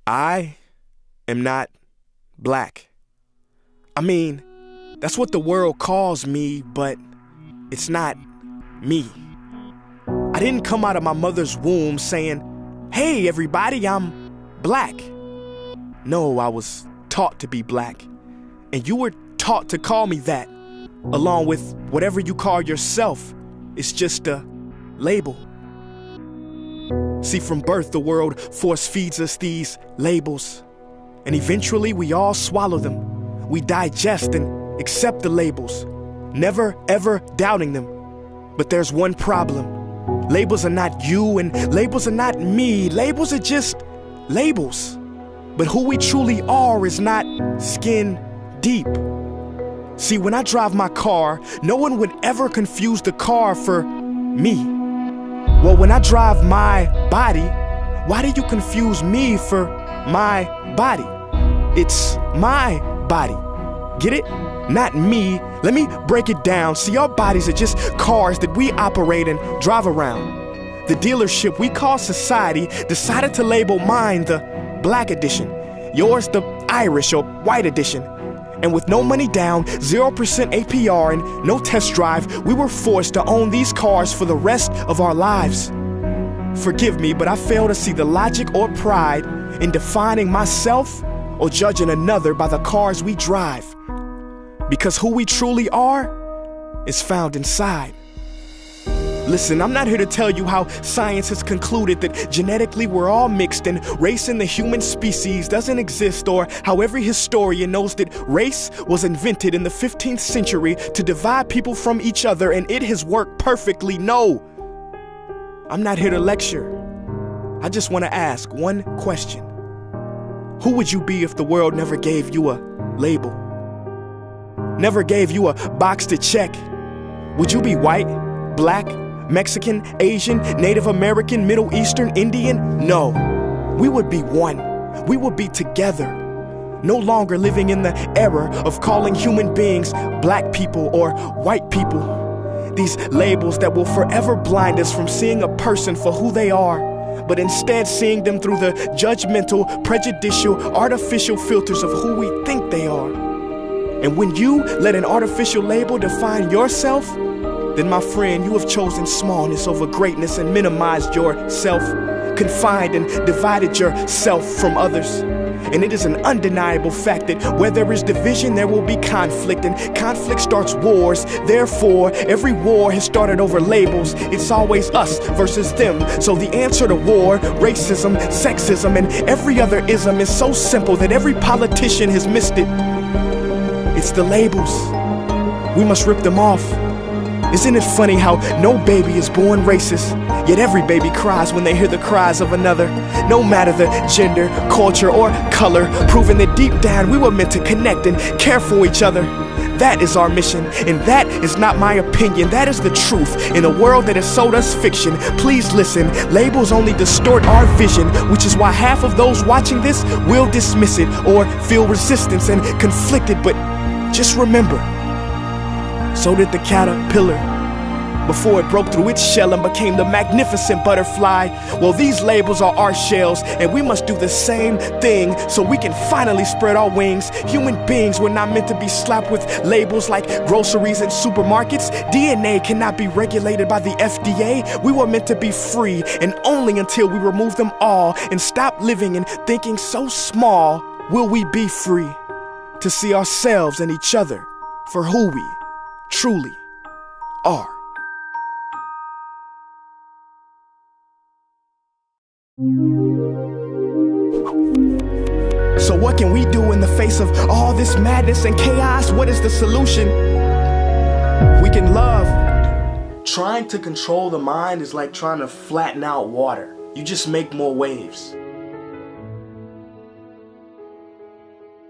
I am not black. I mean, that's what the world calls me, but it's not me. I didn't come out of my mother's womb saying, "Hey everybody, I'm black." No, I was taught to be black, and you were taught to call me that, along with whatever you call yourself. It's just a label. See, from birth, the world force feeds us these labels, and eventually we all swallow them. We digest and accept the labels, never ever doubting them. But there's one problem. Labels are not you, and labels are not me. Labels are just labels. But who we truly are is not skin deep. See, when I drive my car, no one would ever confuse the car for me. Well, when I drive my body, why do you confuse me for my body? It's my body. Get it? Not me. Let me break it down. See, our bodies are just cars that we operate and drive around. The dealership we call society decided to label mine the black edition, yours the Irish or white edition. And with no money down, 0% APR, and no test drive, we were forced to own these cars for the rest of our lives. Forgive me, but I fail to see the logic or pride in defining myself or judging another by the cars we drive. Because who we truly are is found inside. Listen, I'm not here to tell you how science has concluded that genetically we're all mixed and race in the human species doesn't exist, or how every historian knows that race was invented in the 15th century to divide people from each other and it has worked perfectly. No, I'm not here to lecture. I just want to ask one question. Who would you be if the world never gave you a label? Never gave you a box to check? Would you be white, black, Mexican, Asian, Native American, Middle Eastern, Indian? No. We would be one. We would be together. No longer living in the era of calling human beings black people or white people. These labels that will forever blind us from seeing a person for who they are, but instead seeing them through the judgmental, prejudicial, artificial filters of who we think they are. And when you let an artificial label define yourself, then my friend, you have chosen smallness over greatness and minimized yourself, confined and divided yourself from others. And it is an undeniable fact that where there is division, there will be conflict, and conflict starts wars. Therefore, every war has started over labels. It's always us versus them. So the answer to war, racism, sexism, and every other ism is so simple that every politician has missed it. It's the labels. We must rip them off. Isn't it funny how no baby is born racist, yet every baby cries when they hear the cries of another? No matter the gender, culture, or color, proving that deep down we were meant to connect and care for each other. That is our mission, and that is not my opinion. That is the truth in a world that has sold us fiction. Please listen, labels only distort our vision, which is why half of those watching this will dismiss it or feel resistance and conflicted. But just remember, so did the caterpillar before it broke through its shell and became the magnificent butterfly. Well, these labels are our shells, and we must do the same thing so we can finally spread our wings. Human beings were not meant to be slapped with labels like groceries and supermarkets. DNA cannot be regulated by the FDA. We were meant to be free, and only until we remove them all and stop living and thinking so small will we be free to see ourselves and each other for who we truly are. So what can we do in the face of all this madness and chaos? What is the solution? We can love. Trying to control the mind is like trying to flatten out water. You just make more waves.